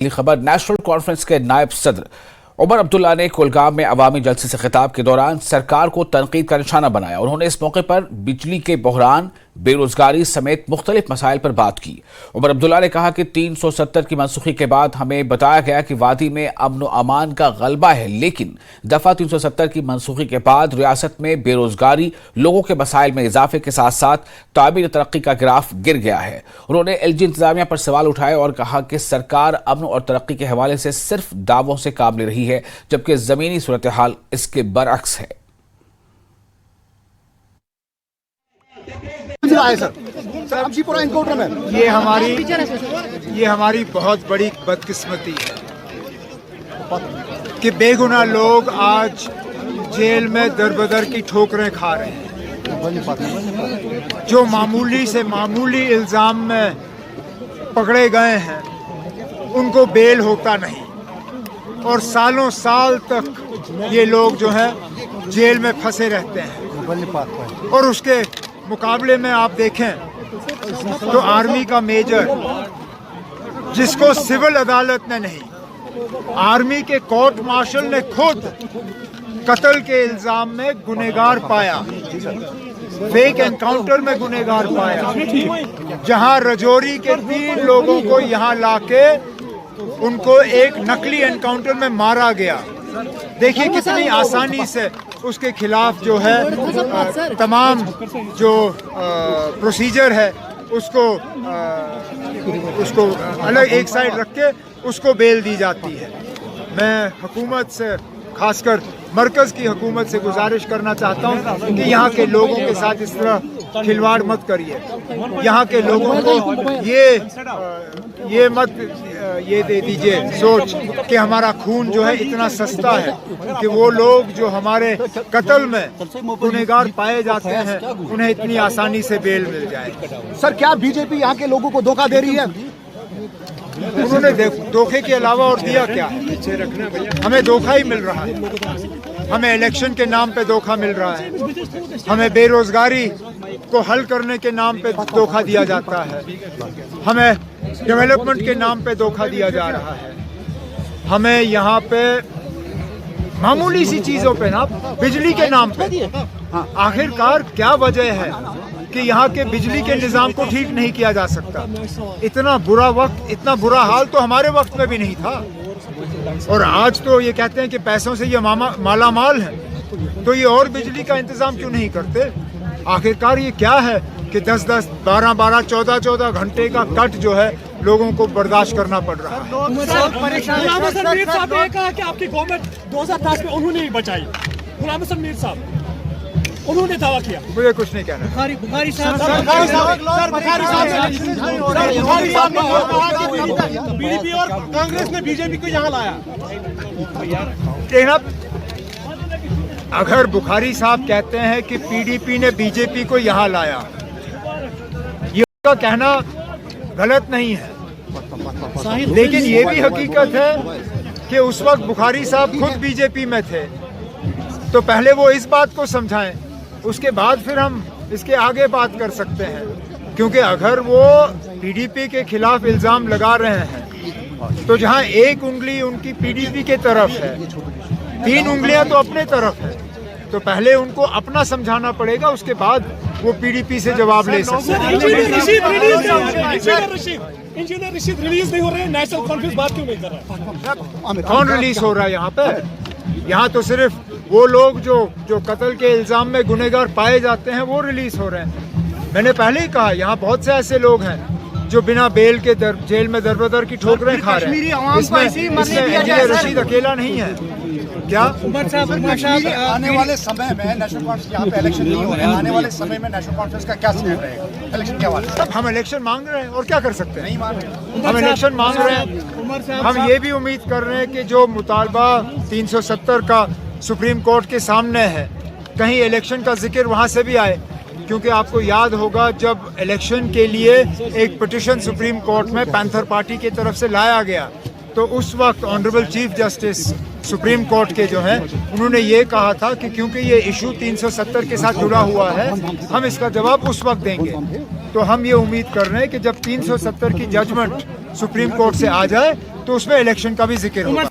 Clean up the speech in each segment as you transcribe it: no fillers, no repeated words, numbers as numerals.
खबर national Conference के नायब सदर उमर अब्दुल्ला ने कुलगाम में अवामी जलसे से खिताब के दौरान सरकार को तनकीद का निशाना बनाया। उन्होंने इस मौके पर बिजली के बहरान, बेरोजगारी समेत मुख्तलिफ मसाइल पर बात की। उमर अब्दुल्ला ने कहा कि 370 की मनसूखी के बाद हमें बताया गया कि वादी में अमन व अमान का गलबा है, लेकिन दफा 370 की मनसूखी के बाद रियासत में बेरोजगारी, लोगों के मसाइल में इजाफे के साथ साथ तामीर तरक्की का ग्राफ गिर गया है। उन्होंने एलजी इंतजामिया पर सवाल उठाए और कहा कि सरकार अमन और तरक्की के हवाले से सिर्फ दावों से काम ले रही है, जबकि जमीनी सूरत हाल इसके बरअक्स है। सर, ये हमारी बहुत बड़ी बदकिस्मती है कि बेगुनाह लोग आज जेल में दर-बदर की ठोकरें खा रहे हैं। जो मामूली से मामूली इल्जाम में पकड़े गए हैं उनको बेल होता नहीं और सालों साल तक ये लोग जो हैं जेल में फंसे रहते हैं। और उसके मुकाबले में आप देखें तो आर्मी का मेजर, जिसको सिविल अदालत ने नहीं, आर्मी के कोर्ट मार्शल ने खुद कत्ल के इल्जाम में गुनहगार पाया, फेक एनकाउंटर में गुनहगार पाया, जहां रजौरी के 3 लोगों को यहां लाके उनको एक नकली एनकाउंटर में मारा गया। देखिए कितनी आसानी से उसके खिलाफ जो है तमाम जो प्रोसीजर है उसको अलग एक साइड रख के उसको बेल दी जाती है। मैं हुकूमत से, खासकर मरकज़ की हुकूमत से गुजारिश करना चाहता हूँ कि यहाँ के लोगों के साथ इस तरह खिलवाड़ मत करिए। यहाँ के लोगों को ये मत ये दे दीजिए सोच कि हमारा खून जो है इतना सस्ता है कि वो लोग जो हमारे कत्ल में गुनहगार पाए जाते हैं उन्हें इतनी आसानी से बेल मिल जाए। सर, क्या बीजेपी यहाँ के लोगों को धोखा दे रही है? उन्होंने धोखे के अलावा और दिया क्या? हमें धोखा ही मिल रहा है। हमें इलेक्शन के नाम पे धोखा मिल रहा है। हमें बेरोजगारी को हल करने के नाम पे धोखा दिया जाता है। हमें डेवलपमेंट के नाम पे धोखा दिया जा रहा है। हमें यहाँ पे मामूली सी चीजों पे ना, बिजली के नाम पे, आखिरकार क्या वजह है कि यहाँ के बिजली के निज़ाम को ठीक नहीं किया जा सकता? इतना बुरा वक्त, इतना बुरा हाल तो हमारे वक्त में भी नहीं था। और आज तो ये कहते हैं कि पैसों से ये माला माल है, तो ये और बिजली का इंतजाम क्यों नहीं करते? आखिरकार ये क्या है कि 10-10, 12-12, 14-14 घंटे का कट जो है लोगों को बर्दाश्त करना पड़ रहा है। आपकी गवर्नमेंट 2010 में उन्होंने ही बचाई। गुलाम हसन मीर साहब उन्होंने दावा किया। मुझे कुछ नहीं कहना। बुखारी साहब पीडीपी और कांग्रेस ने बीजेपी को यहाँ लाया। अगर बुखारी साहब कहते हैं कि पीडीपी ने बीजेपी को यहाँ लाया, ये उनका कहना गलत नहीं है, लेकिन ये भी हकीकत है कि उस वक्त बुखारी साहब खुद बीजेपी में थे। तो पहले वो इस बात को समझाएं, उसके बाद फिर हम इसके आगे बात कर सकते हैं। क्योंकि अगर वो पीडीपी के खिलाफ इल्जाम लगा रहे हैं तो जहां एक उंगली उनकी पीडीपी के तरफ है, 3 उंगलियां तो अपने तरफ है, तो पहले उनको अपना समझाना पड़ेगा, उसके बाद वो पीडीपी से जवाब ले सकते हैं। इंजीनियर रशीद रिलीज नहीं हो रहे हैं, नेशनल कॉन्फ्रेंस बात क्यों नहीं कर रहा है? कौन रिलीज हो रहा है यहाँ पे? यहाँ तो सिर्फ वो लोग जो कत्ल के इल्जाम में गुनहगार पाए जाते हैं वो रिलीज हो रहे हैं। मैंने पहले ही कहा, यहाँ बहुत से ऐसे लोग हैं जो बिना बेल के जेल में दर-बदर की ठोकरें खा रहे हैं। इसमें इंजीनियर रशीद अकेला नहीं है। क्या आने वाले समय में नेशनल कॉन्फ्रेंस, यहाँ पे इलेक्शन नहीं हो रहे हैं, आने वाले समय में नेशनल कॉन्फ्रेंस का क्या स्टेप रहेगा इलेक्शन के हवाले से? हम इलेक्शन मांग रहे हैं और क्या कर सकते हैं? नहीं मांग रहे, हम इलेक्शन मांग रहे हैं। हम ये भी उम्मीद कर रहे हैं कि जो मुतालबा 370 का सुप्रीम कोर्ट के सामने है, कहीं इलेक्शन का जिक्र वहाँ से भी आए। क्योंकि आपको याद होगा जब इलेक्शन के लिए एक पिटीशन सुप्रीम कोर्ट में पैंथर पार्टी की तरफ से लाया गया, तो उस वक्त honourable chief justice supreme court के जो हैं उन्होंने ये कहा था कि क्योंकि ये इशू 370 के साथ जुड़ा हुआ है, हम इसका जवाब उस वक्त देंगे। तो हम ये उम्मीद कर रहे हैं कि जब 370 की जजमेंट सुप्रीम कोर्ट से आ जाए तो उसमें इलेक्शन का भी जिक्र होगा।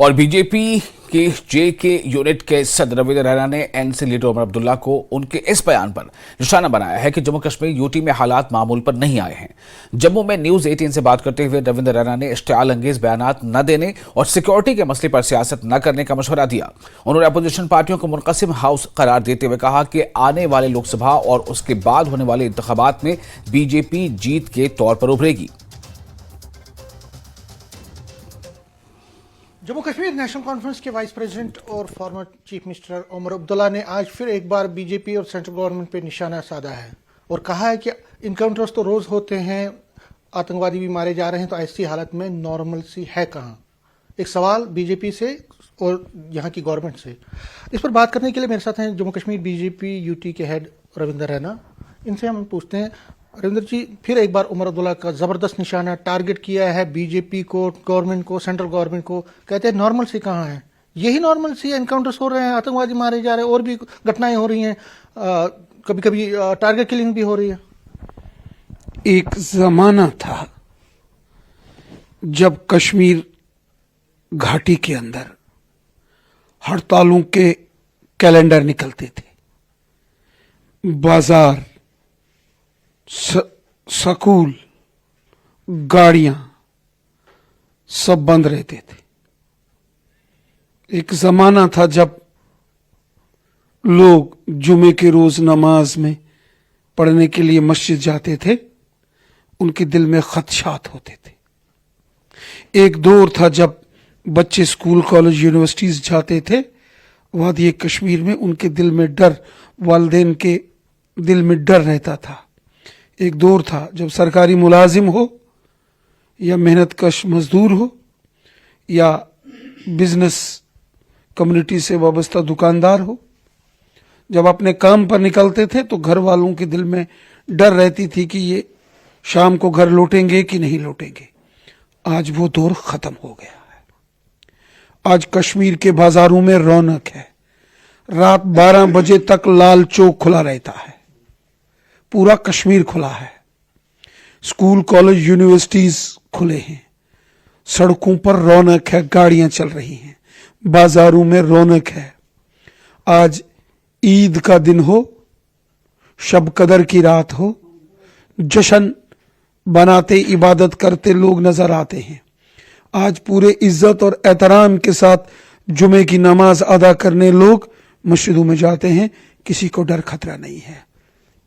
और बीजेपी के जेके यूनिट के सदर रविंद्र रैना ने एनसी लीडर उमर अब्दुल्ला को उनके इस बयान पर निशाना बनाया है कि जम्मू कश्मीर यूटी में हालात मामूल पर नहीं आए हैं। जम्मू में न्यूज 18 से बात करते हुए रविंद्र रैना ने इश्तियाल अंगेज बयानात न देने और सिक्योरिटी के मसले पर सियासत न करने का मशवरा दिया। उन्होंने अपोजिशन पार्टियों को मुनक़सिम हाउस करार देते हुए कहा कि आने वाले लोकसभा और उसके बाद होने वाले इंतखाबात में बीजेपी जीत के तौर पर उभरेगी। जम्मू कश्मीर नेशनल कॉन्फ्रेंस के वाइस प्रेसिडेंट और former chief minister Omar Abdullah ने आज फिर एक बार बीजेपी और सेंट्रल गवर्नमेंट पर निशाना साधा है और कहा है कि इनकाउंटर्स तो रोज होते हैं, आतंकवादी भी मारे जा रहे हैं, तो ऐसी हालत में नॉर्मल सी है कहाँ। एक सवाल बीजेपी से और यहाँ की गवर्नमेंट से। इस पर बात करने के लिए मेरे साथ हैं जम्मू कश्मीर बीजेपी यूटी के हेड रविंद्र रैना। इनसे हम पूछते हैं, रविंद्र जी, फिर एक बार उमर अब्दुल्ला का जबरदस्त निशाना टारगेट किया है बीजेपी को, गवर्नमेंट को, सेंट्रल गवर्नमेंट को। कहते हैं नॉर्मल सी कहाँ है, यही नॉर्मल सी एनकाउंटर्स हो रहे हैं, आतंकवादी मारे जा रहे हैं और भी घटनाएं हो रही हैं, कभी कभी टारगेट किलिंग भी हो रही है। एक जमाना था जब कश्मीर घाटी के अंदर हड़तालों के कैलेंडर निकलते थे, बाजार, स्कूल, गाड़ियां सब बंद रहते थे। एक जमाना था जब लोग जुमे के रोज नमाज में पढ़ने के लिए मस्जिद जाते थे, उनके दिल में खदशात होते थे। एक दौर था जब बच्चे स्कूल, कॉलेज, यूनिवर्सिटीज जाते थे, वादी कश्मीर में उनके दिल में डर, वालिदैन के दिल में डर रहता था। एक दौर था जब सरकारी मुलाजिम हो या मेहनतकश मजदूर हो या बिजनेस कम्युनिटी से वाबस्ता दुकानदार हो, जब अपने काम पर निकलते थे तो घर वालों के दिल में डर रहती थी कि ये शाम को घर लौटेंगे कि नहीं लौटेंगे। आज वो दौर खत्म हो गया है। आज कश्मीर के बाजारों में रौनक है। रात 12 बजे तक लाल चौक खुला रहता है, पूरा कश्मीर खुला है। स्कूल, कॉलेज, यूनिवर्सिटीज खुले हैं। सड़कों पर रौनक है, गाड़ियां चल रही हैं, बाजारों में रौनक है। आज ईद का दिन हो, शब कदर की रात हो, जश्न बनाते, इबादत करते लोग नजर आते हैं। आज पूरे इज्जत और एहतराम के साथ जुमे की नमाज अदा करने लोग मस्जिदों में जाते हैं, किसी को डर खतरा नहीं है।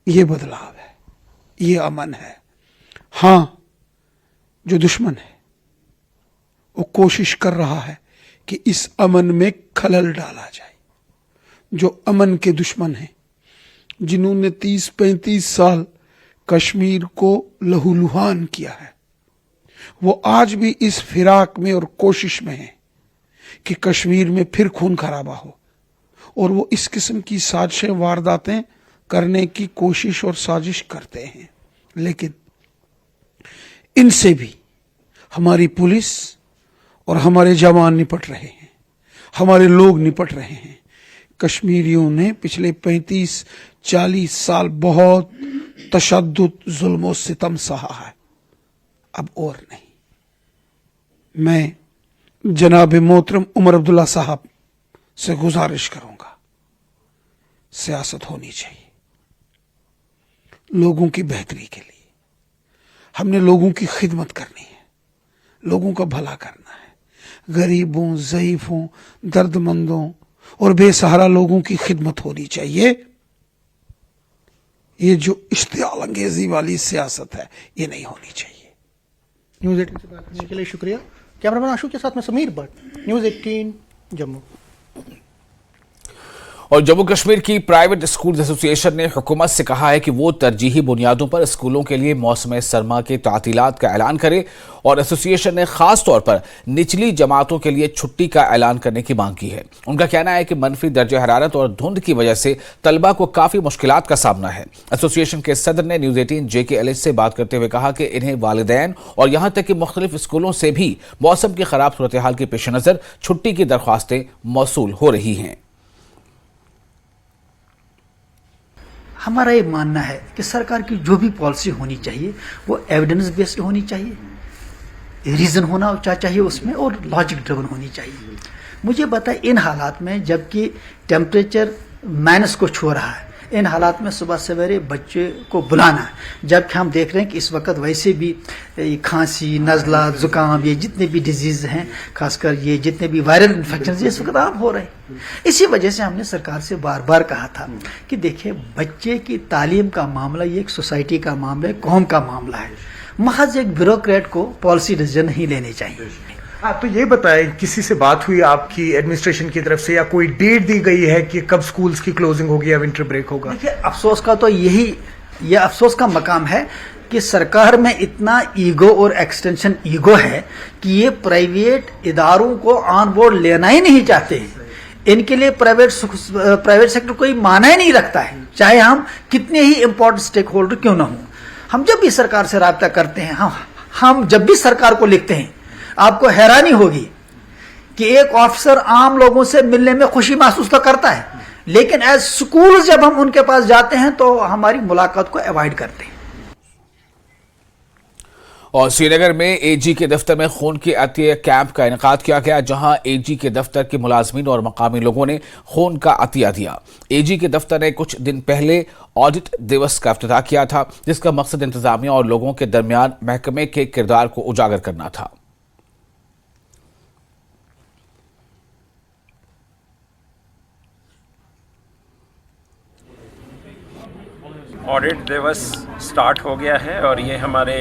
ये बदलाव है, ये अमन है। हां, जो दुश्मन है वो कोशिश कर रहा है कि इस अमन में खलल डाला जाए। जो अमन के दुश्मन हैं, जिन्होंने 30-35 साल कश्मीर को लहूलुहान किया है, वो आज भी इस फिराक में और कोशिश में है कि कश्मीर में फिर खून खराबा हो, और वो इस किस्म की साजिशें, वारदातें करने की कोशिश और साजिश करते हैं। लेकिन इनसे भी हमारी पुलिस और हमारे जवान निपट रहे हैं, हमारे लोग निपट रहे हैं। कश्मीरियों ने पिछले 35-40 साल बहुत तशद्दुद, जुल्म और सितम सहा है, अब और नहीं। मैं जनाब मोहतरम उमर अब्दुल्ला साहब से गुजारिश करूंगा, सियासत होनी चाहिए लोगों की बेहतरी के लिए। हमने लोगों की खिदमत करनी है, लोगों का भला करना है। गरीबों, ज़ईफों, दर्दमंदों और बेसहारा लोगों की खिदमत होनी चाहिए। ये जो इश्तियाल अंगेजी वाली सियासत है, ये नहीं होनी चाहिए। न्यूज़ 18 से बात करने के लिए शुक्रिया। कैमरामैन आशु के साथ में समीर भट्ट, न्यूज़ 18 जम्मू। और जम्मू कश्मीर की प्राइवेट स्कूल एसोसिएशन ने हुकूमत से कहा है कि वो तरजीही बुनियादों पर स्कूलों के लिए मौसम सरमा के तातीलात का ऐलान करे, और एसोसिएशन ने खास तौर पर निचली जमातों के लिए छुट्टी का ऐलान करने की मांग की है। उनका कहना है कि मनफी दर्जे हरारत और धुंध की वजह से तलबा को काफी मुश्किलात का सामना है। एसोसिएशन के सदर ने न्यूज 18 JKLH से बात करते हुए कहा कि इन्हें वालिदैन और यहां तक कि मुख्तलिफ स्कूलों से भी मौसम की खराब सूरत हाल के पेश नजर छुट्टी की दरख्वास्तें मौसूल हो रही हैं। हमारा ये मानना है कि सरकार की जो भी पॉलिसी होनी चाहिए वो एविडेंस बेस्ड होनी चाहिए, रीजन होना चाहिए उसमें, और लॉजिक ड्रिवन होनी चाहिए। मुझे बताए इन हालात में जबकि टेम्परेचर माइनस को छू रहा है, इन हालात में सुबह सवेरे बच्चे को बुलाना, जबकि हम देख रहे हैं कि इस वक्त वैसे भी खांसी, नज़ला, जुकाम, ये जितने भी डिजीज हैं, खासकर ये जितने भी वायरल इन्फेक्शन ये इस वक्त आम हो रहे हैं। इसी वजह से हमने सरकार से बार बार कहा था कि देखिए बच्चे की तालीम का मामला ये एक सोसाइटी का मामला है, कौम का मामला है, महज एक ब्यूरोक्रेट को पॉलिसी डिसीजन नहीं लेने चाहिए। आप तो ये बताएं, किसी से बात हुई आपकी एडमिनिस्ट्रेशन की तरफ से, या कोई डेट दी गई है कि कब स्कूल्स की क्लोजिंग होगी या विंटर ब्रेक होगा? देखिए अफसोस का तो यह अफसोस का मकाम है कि सरकार में इतना ईगो और एक्सटेंशन ईगो है कि ये प्राइवेट इदारों को ऑन बोर्ड लेना ही नहीं चाहते हैं। इनके लिए प्राइवेट सेक्टर कोई माना ही नहीं रखता है, चाहे हम कितने ही इंपॉर्टेंट स्टेक होल्डर क्यों ना हो। हम जब भी सरकार से राब्ता करते हैं, हम जब भी सरकार को लिखते हैं, आपको हैरानी होगी कि एक ऑफिसर आम लोगों से मिलने में खुशी महसूस तो करता है, लेकिन एज स्कूल जब हम उनके पास जाते हैं तो हमारी मुलाकात को अवॉइड करते हैं। और श्रीनगर में एजी के दफ्तर में खून के अतिया कैंप का इनेकाद किया गया, जहां एजी के दफ्तर के मुलाजमीन और मकामी लोगों ने खून का अतिया दिया। एजी के दफ्तर ने कुछ दिन पहले ऑडिट दिवस का इफ्तिताह किया था, जिसका मकसद इंतजामिया और लोगों के दरमियान महकमे के किरदार को उजागर करना था। ऑडिट दिवस स्टार्ट हो गया है और ये हमारे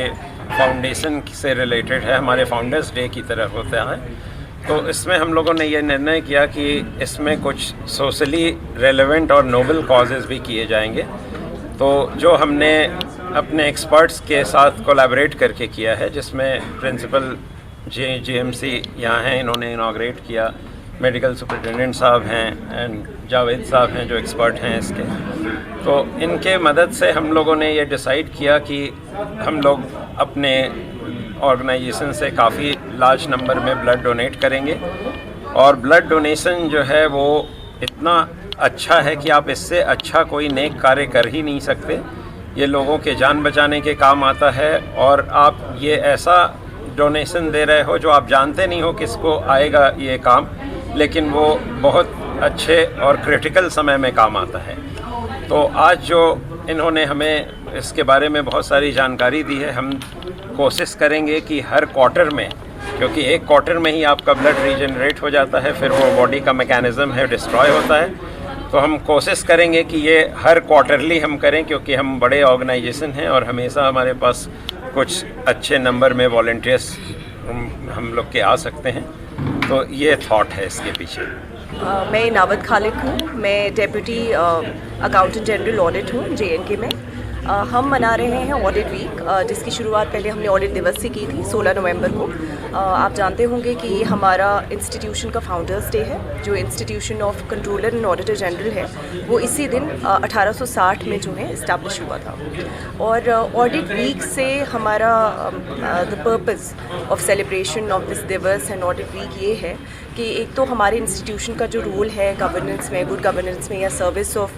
फाउंडेशन से रिलेटेड है, हमारे फाउंडर्स डे की तरह होता है। तो इसमें हम लोगों ने ये निर्णय किया कि इसमें कुछ सोशली रेलेवेंट और नोबल कॉजेज़ भी किए जाएंगे। तो जो हमने अपने एक्सपर्ट्स के साथ कोलैबोरेट करके किया है, जिसमें प्रिंसिपल जीएमसी यहाँ हैं, इन्होंने इनाग्रेट किया, मेडिकल सुपरिटेंडेंट साहब हैं एंड जावेद साहब हैं जो एक्सपर्ट हैं इसके। तो इनके मदद से हम लोगों ने ये डिसाइड किया कि हम लोग अपने ऑर्गेनाइजेशन से काफ़ी लार्ज नंबर में ब्लड डोनेट करेंगे। और ब्लड डोनेशन जो है वो इतना अच्छा है कि आप इससे अच्छा कोई नेक कार्य कर ही नहीं सकते। ये लोगों के जान बचाने के काम आता है और आप ये ऐसा डोनेशन दे रहे हो जो आप जानते नहीं हो किसको आएगा ये काम, लेकिन वो बहुत अच्छे और क्रिटिकल समय में काम आता है। तो आज जो इन्होंने हमें इसके बारे में बहुत सारी जानकारी दी है, हम कोशिश करेंगे कि हर क्वार्टर में, क्योंकि एक क्वार्टर में ही आपका ब्लड रीजनरेट हो जाता है, फिर वो बॉडी का मैकेनिज़्म है डिस्ट्रॉय होता है, तो हम कोशिश करेंगे कि ये हर क्वार्टरली हम करें, क्योंकि हम बड़े ऑर्गेनाइजेशन हैं और हमेशा हमारे पास कुछ अच्छे नंबर में वॉलंटियर्स हम लोग के आ सकते हैं। तो ये थॉट है इसके पीछे। मैं नावद खालिक हूँ, मैं डेप्यूटी अकाउंटेंट जनरल ऑडिट हूँ JNK में। हम मना रहे हैं ऑडिट वीक, जिसकी शुरुआत पहले हमने ऑडिट दिवस से की थी 16 नवंबर को। आप जानते होंगे कि हमारा इंस्टीट्यूशन का फाउंडर्स डे है, जो institution of controller and auditor general है, वो इसी दिन 1860 में जो है इस्टेब्लिश हुआ था। और ऑडिट वीक से हमारा the purpose of celebration of this दिवस एंड ऑडिट वीक ये है कि एक तो हमारे इंस्टीट्यूशन का जो रोल है गवर्नेंस में, गुड गवर्नेंस में या सर्विस ऑफ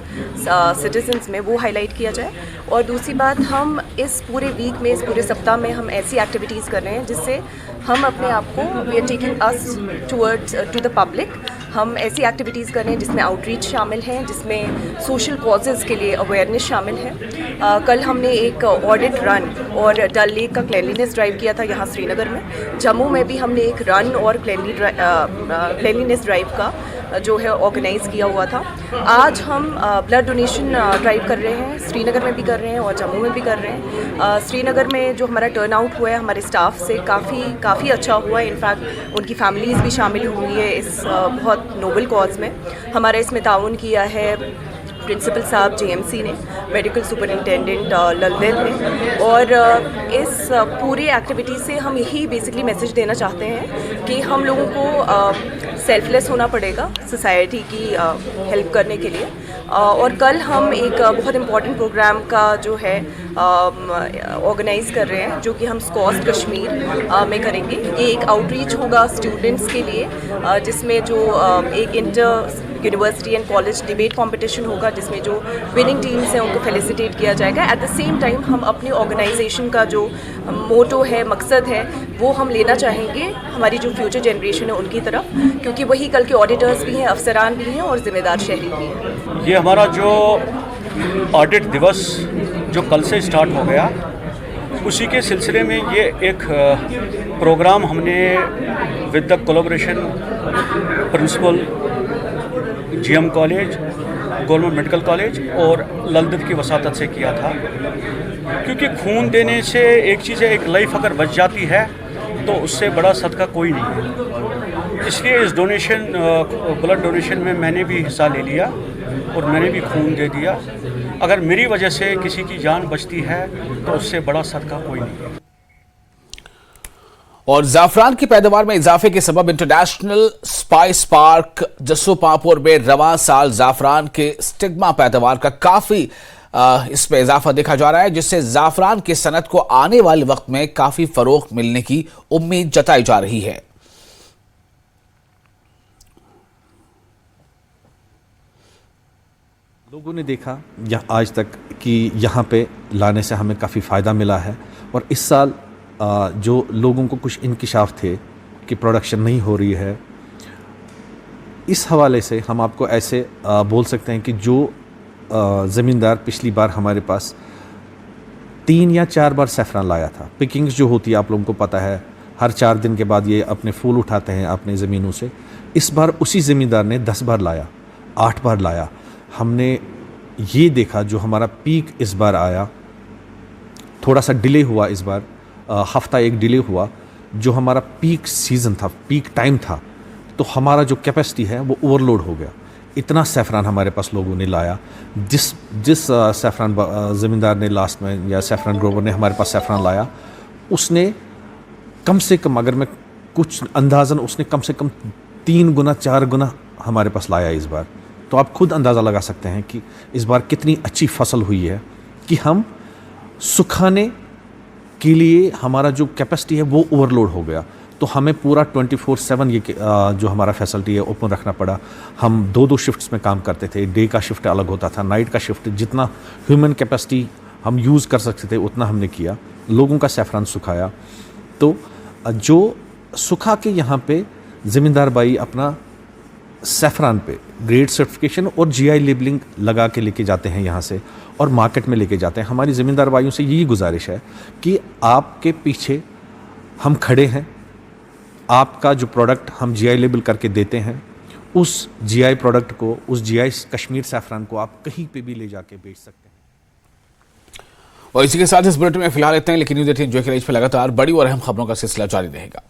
सिटीजन्स में, वो हाईलाइट किया जाए। और दूसरी बात, हम इस पूरे वीक में, इस पूरे सप्ताह में हम ऐसी एक्टिविटीज़ कर रहे हैं जिससे हम अपने आप को, we are taking us towards to the public. हम ऐसी एक्टिविटीज़ कर रहे हैं जिसमें आउटरीच शामिल हैं, जिसमें सोशल कॉजेज़ के लिए अवेयरनेस शामिल है। कल हमने एक ऑडिट रन और डल लेक का क्लेनलीनेस ड्राइव किया था यहाँ श्रीनगर में। जम्मू में भी हमने एक रन और क्लेनलीनेस ड्राइव का जो है ऑर्गेनाइज़ किया हुआ था। आज हम ब्लड डोनेशन ड्राइव कर रहे हैं, श्रीनगर में भी कर रहे हैं और जम्मू में भी कर रहे हैं। श्रीनगर में जो हमारा टर्न आउट हुआ है हमारे स्टाफ से काफ़ी अच्छा हुआ है। इनफैक्ट उनकी फैमिलीज़ भी शामिल हुई है इस बहुत नोबल कॉज में। हमारा इसमें ताउन किया है प्रिंसिपल साहब JMC ने, मेडिकल सुपरिटेंडेंट ललदेव ने। और इस पूरी एक्टिविटी से हम यही बेसिकली मैसेज देना चाहते हैं कि हम लोगों को सेल्फलेस होना पड़ेगा सोसाइटी की हेल्प करने के लिए। और कल हम एक बहुत इम्पॉर्टेंट प्रोग्राम का जो है ऑर्गेनाइज़ कर रहे हैं, जो कि हम स्कॉस्ट कश्मीर में करेंगे। ये एक आउटरीच होगा स्टूडेंट्स के लिए, जिसमें जो एक inter university and college debate competition होगा, जिसमें जो विनिंग टीम्स हैं उनको फेलिसिटेट किया जाएगा। एट द सेम टाइम हम अपनी ऑर्गेनाइजेशन का जो मोटो है, मकसद है, वो हम लेना चाहेंगे हमारी जो फ्यूचर जनरेशन है उनकी तरफ, क्योंकि वही कल के ऑडिटर्स भी हैं, अफसरान भी हैं और जिम्मेदार शहरी भी हैं। ये हमारा जो ऑडिट दिवस जो कल से स्टार्ट हो गया, उसी के सिलसिले में ये एक प्रोग्राम हमने with the collaboration principal GM college, government medical college और ललदत की वसातत से किया था, क्योंकि खून देने से एक चीज़ है, एक लाइफ अगर बच जाती है तो उससे बड़ा सदका कोई नहीं है। इसलिए इस डोनेशन ब्लड डोनेशन में मैंने भी हिस्सा ले लिया और मैंने भी खून दे दिया। अगर मेरी वजह से किसी की जान बचती है तो उससे बड़ा सदका कोई नहीं है। और जाफरान की पैदावार में इजाफे के सबब इंटरनेशनल स्पाइस पार्क जस्सो पापुर में रवां साल जाफरान के स्टिग्मा पैदावार का काफी इसमें इजाफा देखा जा रहा है, जिससे जाफरान की सनत को आने वाले वक्त में काफी फरोग मिलने की उम्मीद जताई जा रही है। लोगों ने देखा आज तक कि यहाँ पे लाने से हमें काफ़ी फ़ायदा मिला है, और इस साल जो लोगों को कुछ इंकिशाफ थे कि प्रोडक्शन नहीं हो रही है, इस हवाले से हम आपको ऐसे बोल सकते हैं कि जो ज़मींदार पिछली बार हमारे पास 3 या 4 बार सैफरान लाया था, पिकिंग्स जो होती है आप लोगों को पता है, हर 4 दिन के बाद ये अपने फूल उठाते हैं अपने ज़मीनों से, इस बार उसी ज़मींदार ने 10 बार लाया, 8 बार लाया। हमने ये देखा जो हमारा पीक इस बार आया, थोड़ा सा डिले हुआ इस बार, हफ्ता एक डिले हुआ, जो हमारा पीक सीज़न था, पीक टाइम था, तो हमारा जो कैपेसिटी है वो ओवरलोड हो गया। इतना सैफरान हमारे पास लोगों ने लाया, जिस सैफरान ज़मींदार ने लास्ट में या सैफरान ग्रोवर ने हमारे पास सैफरान लाया, उसने कम से कम, अगर मैं कुछ अंदाज़न, उसने कम से कम 3 गुना 4 गुना हमारे पास लाया इस बार। तो आप खुद अंदाज़ा लगा सकते हैं कि इस बार कितनी अच्छी फसल हुई है कि हम सुखाने के लिए हमारा जो कैपेसिटी है वो ओवरलोड हो गया। तो हमें पूरा 24/7 ये जो हमारा फैसिलिटी है ओपन रखना पड़ा। हम 2-2 शिफ्ट्स में काम करते थे, डे का शिफ्ट अलग होता था, नाइट का शिफ्ट, जितना ह्यूमन कैपेसिटी हम यूज़ कर सकते थे उतना हमने किया, लोगों का सैफरान सुखाया। तो जो सुखा के यहाँ पे ज़मींदार भाई अपना सैफरान पे ग्रेड सर्टिफिकेशन और जीआई लेबलिंग लगा के लेके जाते हैं यहाँ से और मार्केट में लेके जाते हैं। हमारी ज़मींदार भाइयों से यही गुजारिश है कि आपके पीछे हम खड़े हैं, आपका जो प्रोडक्ट हम जीआई लेबल करके देते हैं, उस जीआई प्रोडक्ट को, उस जीआई कश्मीर सैफरान को आप कहीं पे भी ले जाके बेच सकते हैं। और इसी के साथ इस बुलेटिन में फिलहाल इतना ही, लेकिन न्यूज़ 18 जो कि लगातार बड़ी और अहम खबरों का सिलसिला जारी रहेगा।